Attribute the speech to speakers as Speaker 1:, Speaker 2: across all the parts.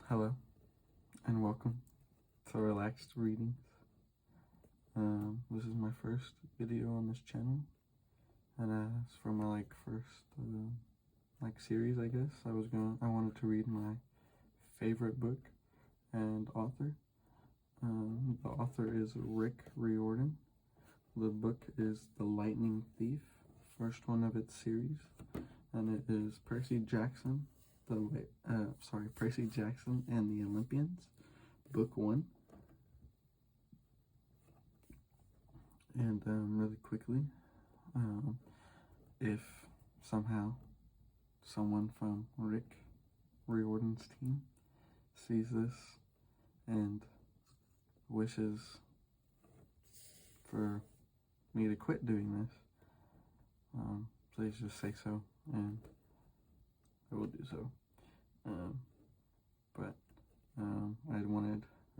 Speaker 1: Hello, and welcome to Relaxed Readings. This is my first video on this channel, and it's for my first series, I guess. I wanted to read my favorite book and author. The author is RIORDAN. The book is The Lightning Thief, first one of its series, and it is Percy Jackson and the Olympians, book 1. And really quickly, if somehow someone from Riordan's team sees this and wishes for me to quit doing this, please just say so, and I will do so.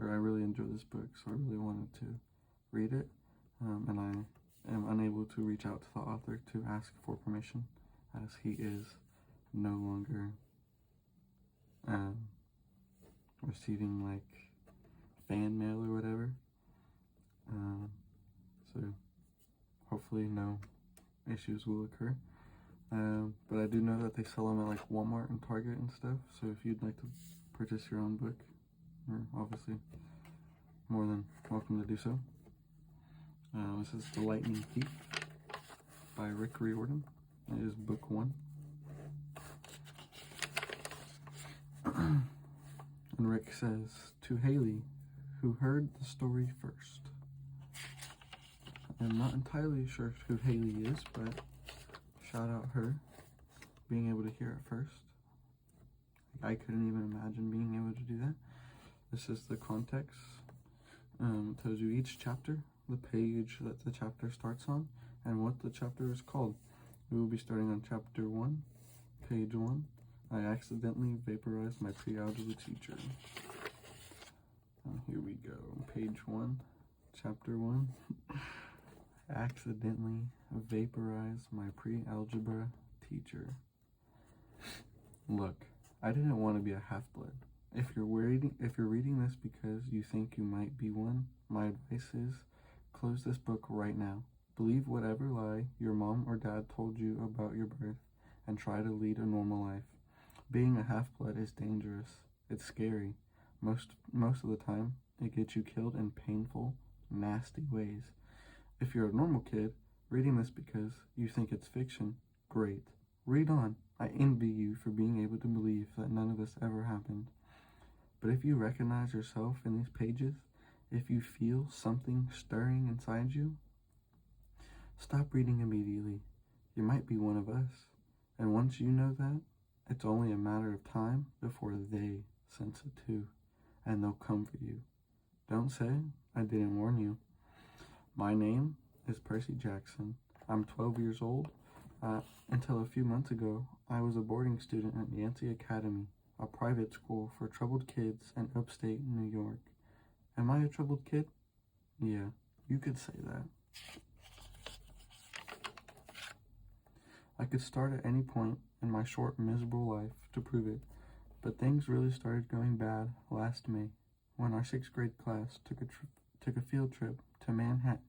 Speaker 1: I really enjoyed this book, so I really wanted to read it, and I am unable to reach out to the author to ask for permission, as he is no longer receiving fan mail or whatever, so hopefully no issues will occur. But I do know that they sell them at Walmart and Target and stuff, so if you'd like to purchase your own book, you're obviously more than welcome to do so. This is The Lightning Thief by Riordan. It is book 1. And Rick says, to Haley, who heard the story first. I'm not entirely sure who Haley is, but shout out her being able to hear it first. I couldn't even imagine being able to do that. This is the context. It tells you each chapter, the page that the chapter starts on, and what the chapter is called. We will be starting on chapter 1, page 1. I accidentally vaporized my pre-algebra teacher. Here we go. Page 1, chapter 1. Accidentally vaporize my pre-algebra teacher. Look, I didn't want to be a half-blood. If you're reading this because you think you might be one, my advice is close this book right now. Believe whatever lie your mom or dad told you about your birth and try to lead a normal life. Being a half-blood is dangerous. It's scary. Most of the time, it gets you killed in painful, nasty ways. If you're a normal kid, reading this because you think it's fiction, great. Read on. I envy you for being able to believe that none of this ever happened. But if you recognize yourself in these pages, if you feel something stirring inside you, stop reading immediately. You might be one of us. And once you know that, it's only a matter of time before they sense it too, and they'll come for you. Don't say I didn't warn you. My name is Percy Jackson. I'm 12 years old. Until a few months ago, I was a boarding student at Yancey Academy, a private school for troubled kids in upstate New York. Am I a troubled kid? Yeah, you could say that. I could start at any point in my short, miserable life to prove it, but things really started going bad last May when our 6th grade class took a field trip to Manhattan.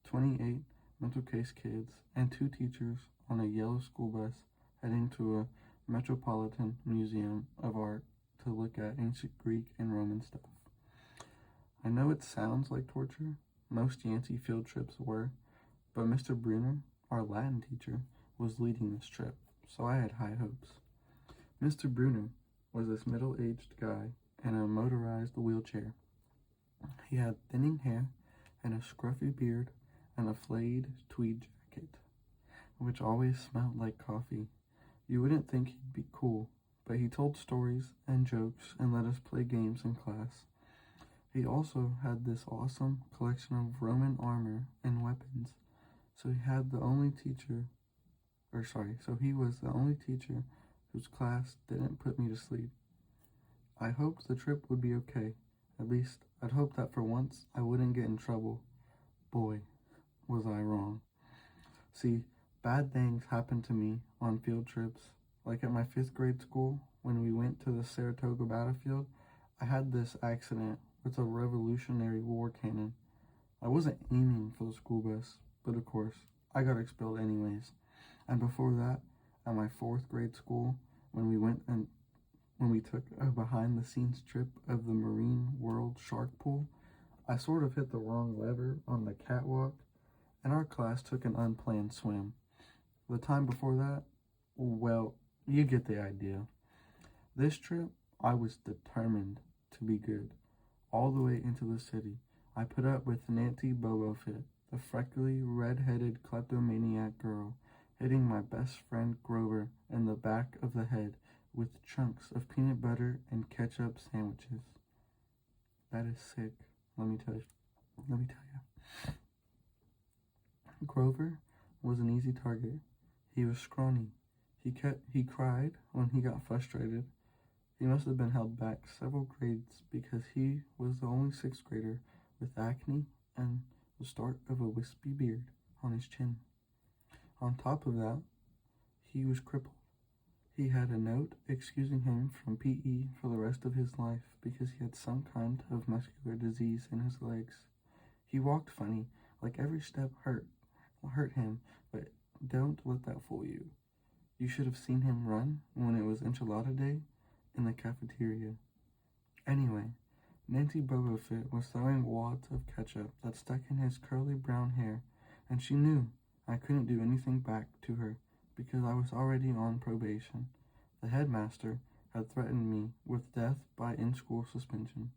Speaker 1: 28 mental case kids and 2 teachers on a yellow school bus heading to a Metropolitan Museum of Art to look at ancient Greek and Roman stuff. I know it sounds like torture. Most Yancey field trips were, but Mr. Bruner, our Latin teacher, was leading this trip, so I had high hopes. Mr. Bruner was this middle-aged guy in a motorized wheelchair. He had thinning hair and a scruffy beard and a flayed tweed jacket, which always smelled like coffee. You wouldn't think he'd be cool, but he told stories and jokes and let us play games in class. He also had this awesome collection of Roman armor and weapons, so he was the only teacher whose class didn't put me to sleep. I hoped the trip would be okay. At least, I'd hoped that for once I wouldn't get in trouble. Boy, was I wrong. See, bad things happened to me on field trips. Like at my 5th grade school, when we went to the Saratoga battlefield, I had this accident with a Revolutionary War cannon. I wasn't aiming for the school bus, but of course, I got expelled anyways. And before that, at my 4th grade school, when we took a behind-the-scenes trip of the Marine World Shark Pool, I sort of hit the wrong lever on the catwalk, and our class took an unplanned swim. The time before that, well, you get the idea. This trip, I was determined to be good. All the way into the city, I put up with Nancy Bobofit, the freckly, red-headed kleptomaniac girl, hitting my best friend Grover in the back of the head with chunks of peanut butter and ketchup sandwiches. That is sick, let me tell you. Grover was an easy target. He was scrawny. He cried when he got frustrated. He must have been held back several grades because he was the only 6th grader with acne and the start of a wispy beard on his chin. On top of that, he was crippled. He had a note excusing him from PE for the rest of his life because he had some kind of muscular disease in his legs. He walked funny, like every step hurt him, but don't let that fool you. You should have seen him run when it was enchilada day in the cafeteria. Anyway, Nancy Bobofit was throwing wads of ketchup that stuck in his curly brown hair, and she knew I couldn't do anything back to her because I was already on probation. The headmaster had threatened me with death by in-school suspension.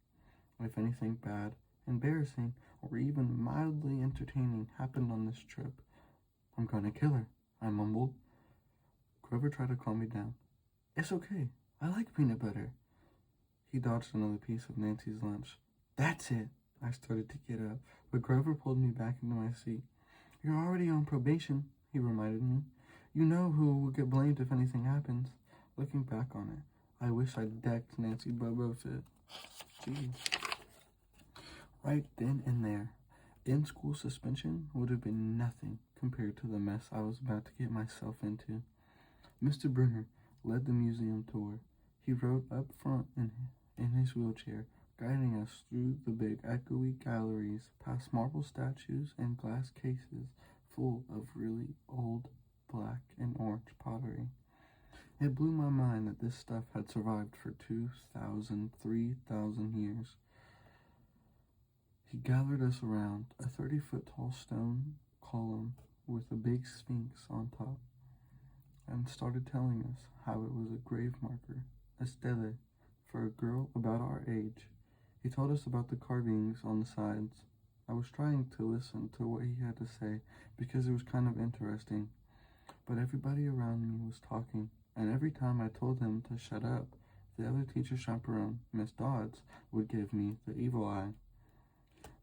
Speaker 1: If anything bad, embarrassing, or even mildly entertaining happened on this trip, I'm gonna kill her, I mumbled. Grover tried to calm me down. It's okay, I like peanut butter. He dodged another piece of Nancy's lunch. That's it. I started to get up, but Grover pulled me back into my seat. You're already on probation, he reminded me. You know who will get blamed if anything happens. Looking back on it, I wish I'd decked Nancy Bobofit. Jeez. Right then and there, in-school suspension would have been nothing compared to the mess I was about to get myself into. Mr. Brunner led the museum tour. He rode up front in his wheelchair, guiding us through the big echoey galleries, past marble statues and glass cases full of really old black and orange pottery. It blew my mind that this stuff had survived for 2,000, 3,000 years. He gathered us around a 30-foot tall stone column with a big sphinx on top and started telling us how it was a grave marker, a stele, for a girl about our age. He told us about the carvings on the sides. I was trying to listen to what he had to say because it was kind of interesting, but everybody around me was talking, and every time I told him to shut up, the other teacher chaperone, Miss Dodds, would give me the evil eye.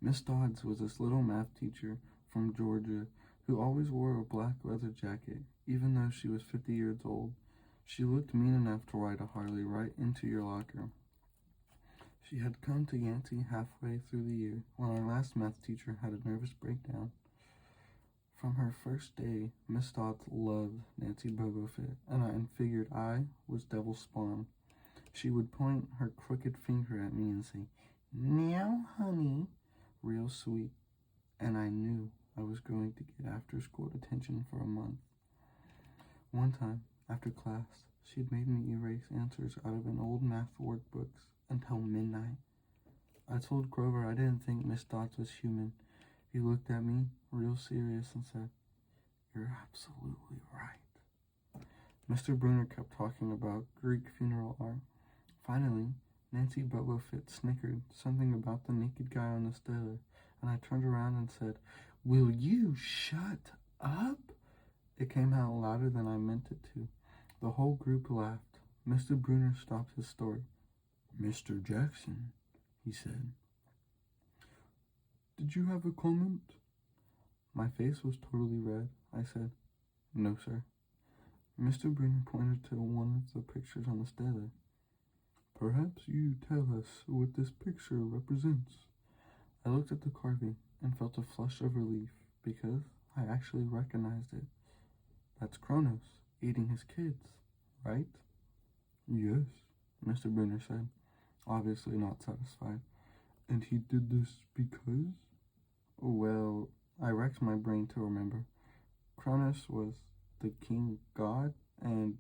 Speaker 1: Miss Dodds was this little math teacher from Georgia who always wore a black leather jacket, even though she was 50 years old. She looked mean enough to ride a Harley right into your locker. She had come to Yancey halfway through the year when our last math teacher had a nervous breakdown. From her first day, Miss Dodds loved Nancy Bobofit, and I figured I was devil spawn. She would point her crooked finger at me and say, "Now, honey," real sweet, and I knew I was going to get after-school detention for a month. One time, after class, she'd made me erase answers out of an old math workbooks until midnight. I told Grover I didn't think Miss Dodds was human. He looked at me real serious and said, "You're absolutely right." Mr. Brunner kept talking about Greek funeral art. Finally, Nancy Bobofit snickered something about the naked guy on the stele, and I turned around and said, "Will you shut up?" It came out louder than I meant it to. The whole group laughed. Mr. Brunner stopped his story. "Mr. Jackson," he said. "Did you have a comment?" My face was totally red. I said, "No, sir." Mr. Brunner pointed to one of the pictures on the stele. "Perhaps you tell us what this picture represents." I looked at the carving and felt a flush of relief because I actually recognized it. That's Kronos eating his kids, right? Yes, Mr. Brunner said, obviously not satisfied. And he did this because? Well, I racked my brain to remember. Cronus was the king god, and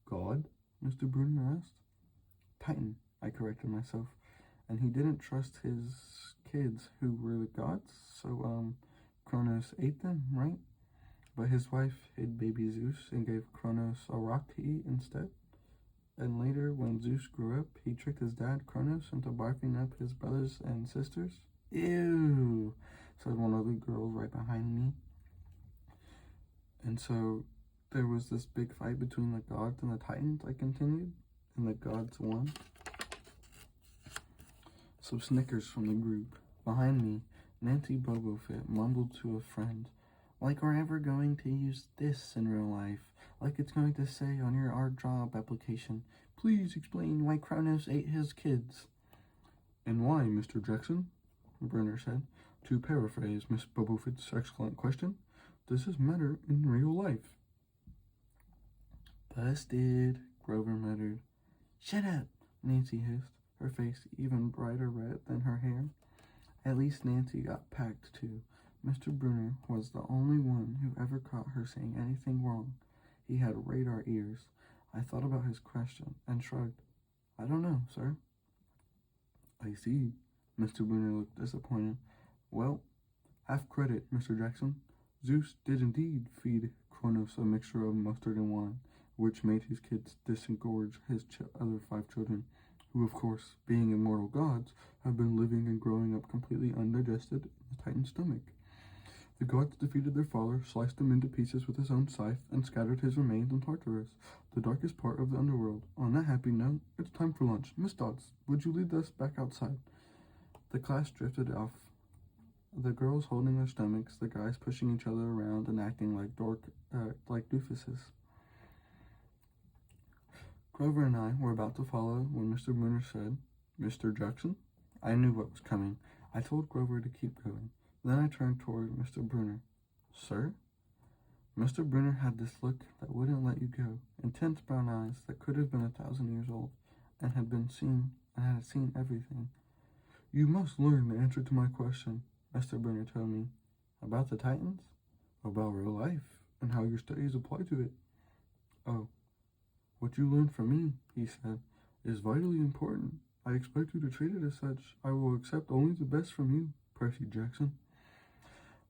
Speaker 1: God? Mr. Brunner asked. Titan, I corrected myself. And he didn't trust his kids who were the gods, so, Cronus ate them, right? But his wife hid baby Zeus and gave Cronus a rock to eat instead. And later, when Zeus grew up, he tricked his dad, Cronus, into barfing up his brothers and sisters. Ew, said one of the girls right behind me. And so there was this big fight between the gods and the Titans, I continued, and the gods won. Some snickers from the group. Behind me, Nancy Bobofit mumbled to a friend, like we're ever going to use this in real life, like it's going to say on your art job application, please explain why Cronus ate his kids. And why, Mr. Jackson? Brunner said. To paraphrase Miss Bobofit's excellent question, does this matter in real life? Busted, Grover muttered. Shut up, Nancy hissed, her face even brighter red than her hair. At least Nancy got packed, too. Mr. Brunner was the only one who ever caught her saying anything wrong. He had radar ears. I thought about his question and shrugged. I don't know, sir. I see. Mr. Brunner looked disappointed. Well, half credit, Mr. Jackson. Zeus did indeed feed Cronus a mixture of mustard and wine, which made his kids disengorge his other 5 children, who, of course, being immortal gods, have been living and growing up completely undigested in the Titan's stomach. The gods defeated their father, sliced him into pieces with his own scythe, and scattered his remains in Tartarus, the darkest part of the underworld. On that happy note, it's time for lunch. Miss Dodds, would you lead us back outside? The class drifted off, the girls holding their stomachs, the guys pushing each other around and acting like doofuses. Grover and I were about to follow when Mr. Brunner said, Mr. Jackson? I knew what was coming. I told Grover to keep going. Then I turned toward Mr. Brunner. Sir? Mr. Brunner had this look that wouldn't let you go, intense brown eyes that could have been 1,000 years old, and had seen everything. You must learn the answer to my question, Mr. Brunner told me. About the Titans? About real life, and how your studies apply to it. Oh, what you learned from me, he said, is vitally important. I expect you to treat it as such. I will accept only the best from you, Percy Jackson.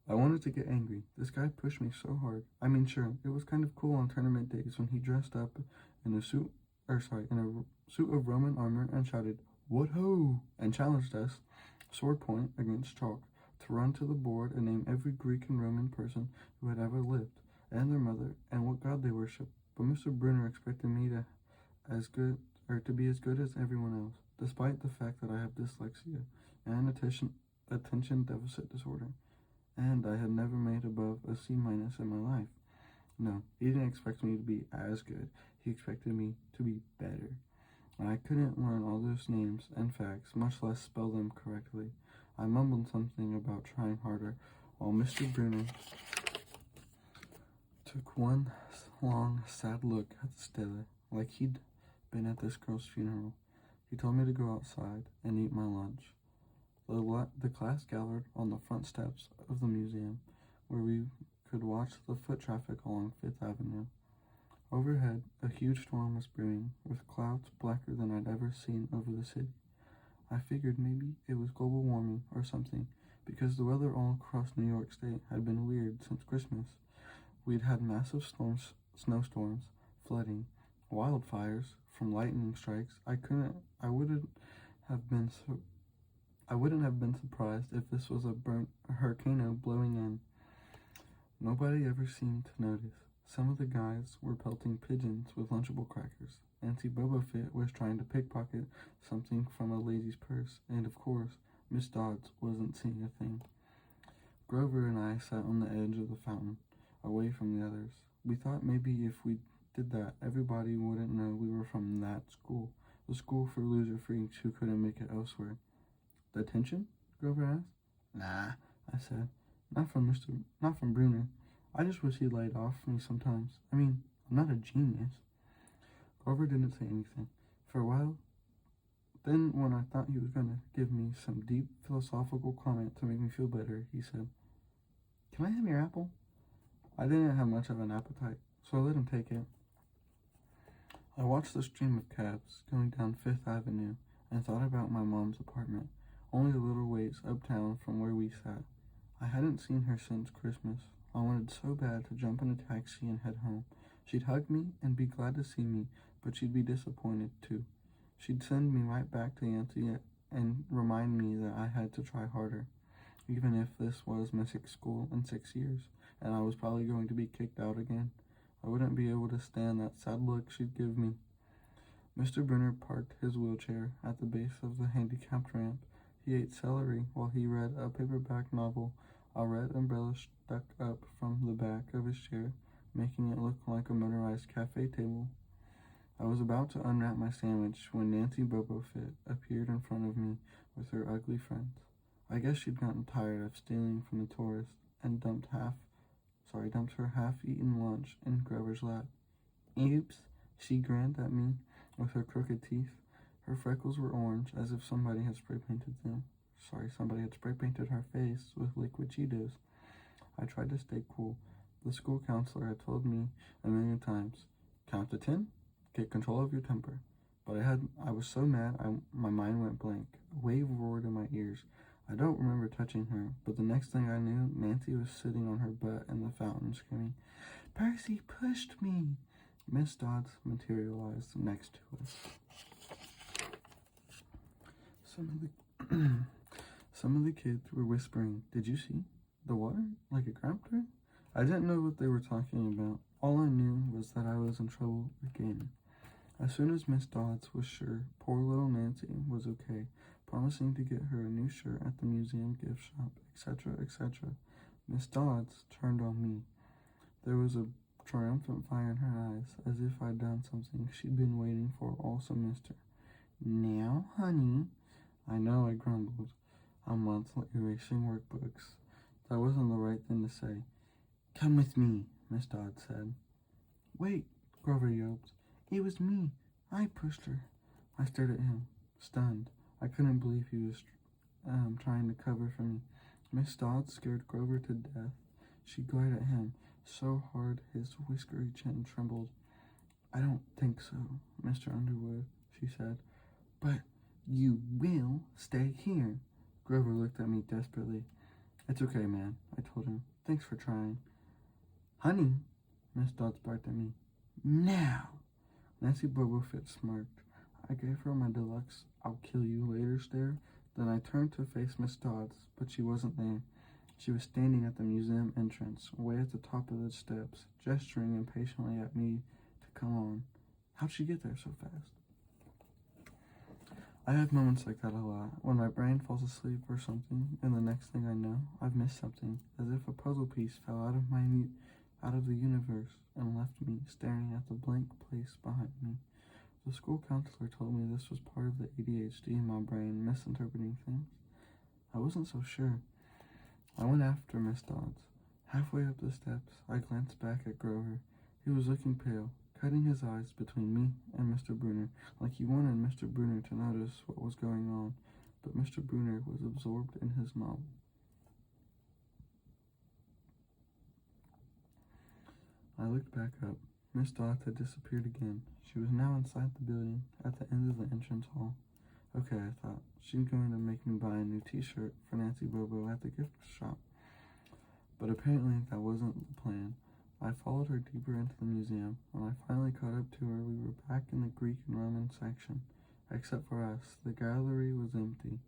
Speaker 1: I wanted to get angry. This guy pushed me so hard. I mean, sure, it was kind of cool on tournament days when he dressed up in a suit of Roman armor and shouted, "What ho!" and challenged us, sword point against chalk, to run to the board and name every Greek and Roman person who had ever lived, and their mother, and what god they worshiped. But Mr. Brunner expected me to be as good as everyone else, despite the fact that I have dyslexia and attention deficit disorder, and I had never made above a C- in my life. No, he didn't expect me to be as good. He expected me to be better. And I couldn't learn all those names and facts, much less spell them correctly. I mumbled something about trying harder, while Mr. Brunner took one long, sad look at the stele, like he'd been at this girl's funeral. He told me to go outside and eat my lunch. The class gathered on the front steps of the museum, where we could watch the foot traffic along 5th Avenue. Overhead, a huge storm was brewing, with clouds blacker than I'd ever seen over the city. I figured maybe it was global warming or something, because the weather all across New York State had been weird since Christmas. We'd had massive snowstorms, flooding, wildfires from lightning strikes. I wouldn't have been surprised if this was a hurricane blowing in. Nobody ever seemed to notice. Some of the guys were pelting pigeons with Lunchable crackers. Nancy Bobofit was trying to pickpocket something from a lady's purse, and of course, Miss Dodds wasn't seeing a thing. Grover and I sat on the edge of the fountain, away from the others. We thought maybe if we did that, everybody wouldn't know we were from that school, the school for loser freaks who couldn't make it elsewhere. Detention? Grover asked. Nah, I said. Not from Brunner. I just wish he'd laid off me sometimes. I mean, I'm not a genius. Grover didn't say anything for a while. Then, when I thought he was going to give me some deep philosophical comment to make me feel better, he said, "Can I have your apple?" I didn't have much of an appetite, so I let him take it. I watched the stream of cabs going down Fifth Avenue and thought about my mom's apartment, only a little ways uptown from where we sat. I hadn't seen her since Christmas. I wanted so bad to jump in a taxi and head home. She'd hug me and be glad to see me, but she'd be disappointed too. She'd send me right back to Auntie and remind me that I had to try harder, even if this was missing school in 6 years, and I was probably going to be kicked out again. I wouldn't be able to stand that sad look she'd give me. Mr. Brunner parked his wheelchair at the base of the handicapped ramp. He ate celery while he read a paperback novel. A red umbrella stuck up from the back of his chair, making it look like a motorized cafe table. I was about to unwrap my sandwich when Nancy Bobofit appeared in front of me with her ugly friends. I guess she'd gotten tired of stealing from the tourists and dumped her half-eaten lunch in Grover's lap. "Oops," she grinned at me with her crooked teeth. Her freckles were orange, as if somebody had spray painted her face with liquid Cheetos. I tried to stay cool. The school counselor had told me a million times, "Count to 10, get control of your temper." But I was so mad, my mind went blank. A wave roared in my ears. I don't remember touching her, but the next thing I knew, Nancy was sitting on her butt in the fountain screaming, "Percy pushed me!" Miss Dodds materialized next to us. Some of the kids were whispering, "Did you see the water? Like it grabbed her?" I didn't know what they were talking about. All I knew was that I was in trouble again. As soon as Miss Dodds was sure poor little Nancy was okay, promising to get her a new shirt at the museum gift shop, etc., etc., Miss Dodds turned on me. There was a triumphant fire in her eyes, as if I'd done something she'd been waiting for all semester. "Now, honey," I know, I grumbled. A month erasing workbooks. That wasn't the right thing to say. "Come with me," Miss Dodd said. "Wait," Grover yelped. "It was me. I pushed her." I stared at him, stunned. I couldn't believe he was trying to cover for me. Miss Dodd scared Grover to death. She glared at him so hard his whiskery chin trembled. "I don't think so, Mr. Underwood," she said. "But you will stay here." Grover looked at me desperately. "It's okay, man," I told him. "Thanks for trying." "Honey," Miss Dodds barked at me. "Now!" Nancy Bobofit smirked. I gave her my deluxe "I'll kill you later" stare. Then I turned to face Miss Dodds, but she wasn't there. She was standing at the museum entrance, way at the top of the steps, gesturing impatiently at me to come on. How'd she get there so fast? I have moments like that a lot, when my brain falls asleep or something, and the next thing I know, I've missed something, as if a puzzle piece fell out of the universe and left me staring at the blank place behind me. The school counselor told me this was part of the ADHD in my brain misinterpreting things. I wasn't so sure. I went after Miss Dodds. Halfway up the steps, I glanced back at Grover. He was looking pale, cutting his eyes between me and Mr. Brunner, like he wanted Mr. Brunner to notice what was going on, but Mr. Brunner was absorbed in his novel. I looked back up. Miss Dodds had disappeared again. She was now inside the building, at the end of the entrance hall. Okay, I thought, she's going to make me buy a new t-shirt for Nancy Bobo at the gift shop. But apparently that wasn't the plan. I followed her deeper into the museum. When I finally caught up to her, we were back in the Greek and Roman section. Except for us, the gallery was empty.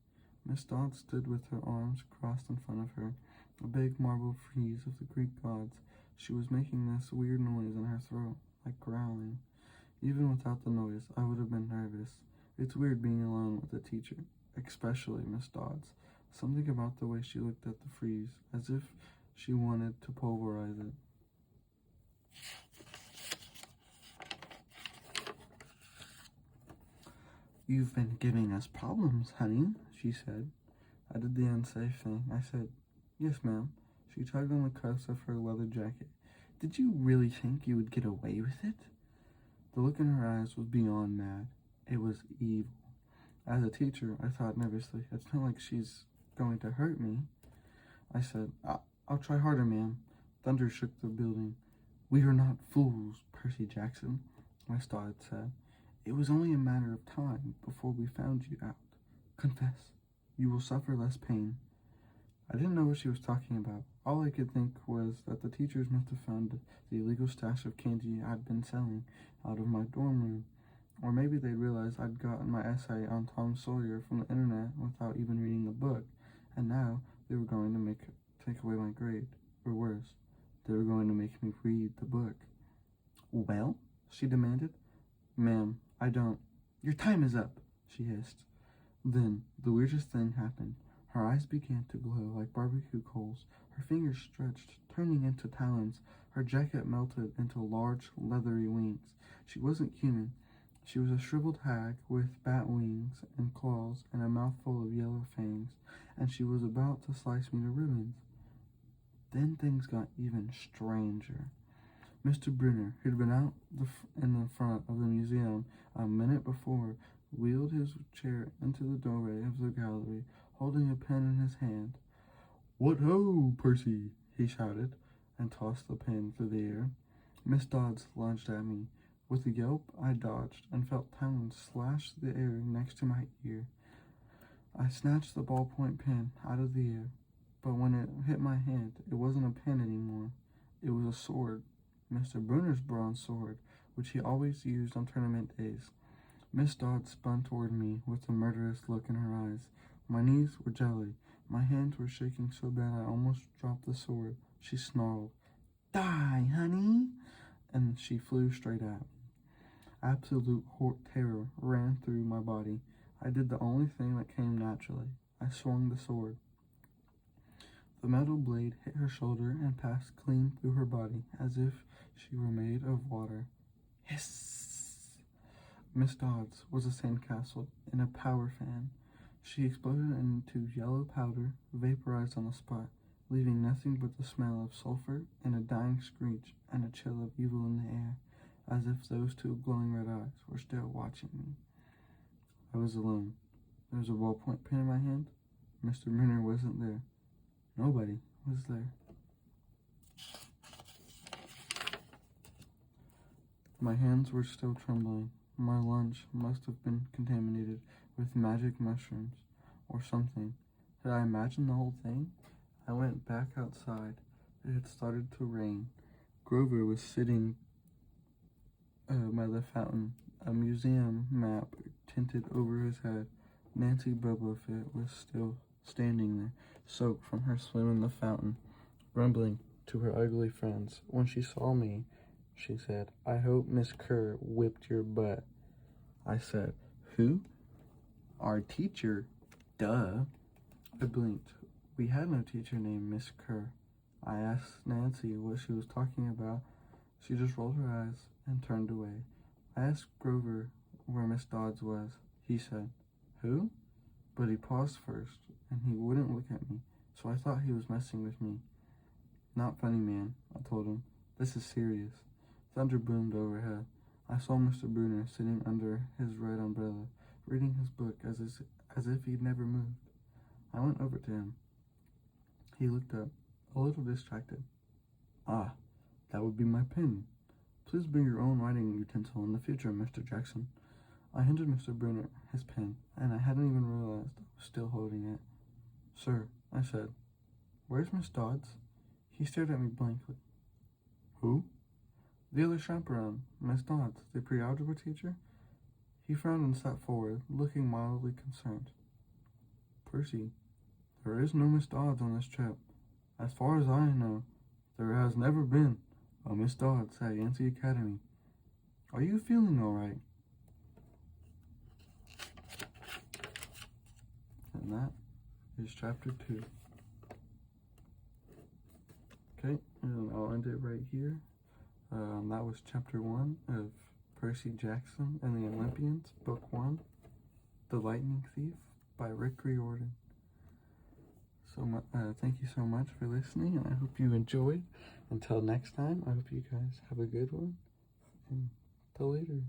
Speaker 1: Miss Dodds stood with her arms crossed in front of her, a big marble frieze of the Greek gods. She was making this weird noise in her throat, like growling. Even without the noise, I would have been nervous. It's weird being alone with a teacher, especially Miss Dodds. Something about the way she looked at the frieze, as if she wanted to pulverize it. "You've been giving us problems, honey," she said. I did the unsafe thing. I said, "Yes, ma'am." She tugged on the cuffs of her leather jacket. "Did you really think you would get away with it?" The look in her eyes was beyond mad. It was evil. As a teacher, I thought nervously, it's not like she's going to hurt me. I said, I'll try harder, ma'am. Thunder shook the building. We are not fools, Percy Jackson, my stud said. It was only a matter of time before we found you out. Confess. You will suffer less pain. I didn't know what she was talking about. All I could think was that the teachers must have found the illegal stash of candy I'd been selling out of my dorm room. Or maybe they realized I'd gotten my essay on Tom Sawyer from the internet without even reading the book, and now they were going to take away my grade. Or worse, they were going to make me read the book. Well? She demanded. Ma'am, I don't. Your time is up, she hissed. Then, the weirdest thing happened. Her eyes began to glow like barbecue coals. Her fingers stretched, turning into talons. Her jacket melted into large, leathery wings. She wasn't human. She was a shriveled hag with bat wings and claws and a mouthful of yellow fangs, and she was about to slice me to ribbons. Then things got even stranger. Mr. Brunner, who'd been out in the front of the museum a minute before, wheeled his chair into the doorway of the gallery, holding a pen in his hand. What ho, Percy, he shouted, and tossed the pen through the air. Miss Dodds lunged at me. With a yelp, I dodged and felt talons slash the air next to my ear. I snatched the ballpoint pen out of the air, but when it hit my hand, it wasn't a pen anymore. It was a sword, Mr. Brunner's bronze sword, which he always used on tournament days. Miss Dodds spun toward me with a murderous look in her eyes. My knees were jelly. My hands were shaking so bad I almost dropped the sword. She snarled, Die, honey! And she flew straight at me. Absolute terror ran through my body. I did the only thing that came naturally. I swung the sword. The metal blade hit her shoulder and passed clean through her body, as if she were made of water. Hiss! Miss Dodds was a sandcastle in a power fan. She exploded into yellow powder, vaporized on the spot, leaving nothing but the smell of sulfur and a dying screech and a chill of evil in the air, as if those two glowing red eyes were still watching me. I was alone. There was a ballpoint pen in my hand. Mr. Brunner wasn't there. Nobody was there. My hands were still trembling. My lunch must have been contaminated with magic mushrooms or something. Did I imagine the whole thing? I went back outside. It had started to rain. Grover was sitting by the fountain, a museum map tinted over his head. Nancy Bubblefit was still standing there, soaked from her swim in the fountain, grumbling to her ugly friends. When she saw me, she said, I hope Miss Kerr whipped your butt. I said, Who? Our teacher. Duh. I blinked. We had no teacher named Miss Kerr. I asked Nancy what she was talking about. She just rolled her eyes and turned away. I asked Grover where Miss Dodds was. He said, Who? But he paused first, and he wouldn't look at me, so I thought he was messing with me. Not funny, man, I told him. This is serious. Thunder boomed overhead. I saw Mr. Brunner sitting under his red umbrella, reading his book as if he'd never moved. I went over to him. He looked up, a little distracted. Ah, that would be my pen. Please bring your own writing utensil in the future, Mr. Jackson. I handed Mr. Brunner his pen, and I hadn't even realized I was still holding it. Sir, I said, where's Miss Dodds? He stared at me blankly. Who? The other chaperone, Miss Dodds, the pre-algebra teacher. He frowned and sat forward, looking mildly concerned. Percy, there is no Miss Dodds on this trip. As far as I know, there has never been a Miss Dodds at Yancey Academy. Are you feeling all right? And that is chapter 2. Okay, and I'll end it right here. That was chapter 1 of Percy Jackson and the Olympians, book 1, The Lightning Thief by RIORDAN. So thank you so much for listening, and I hope you enjoyed. Until next time, I hope you guys have a good one, and Till later.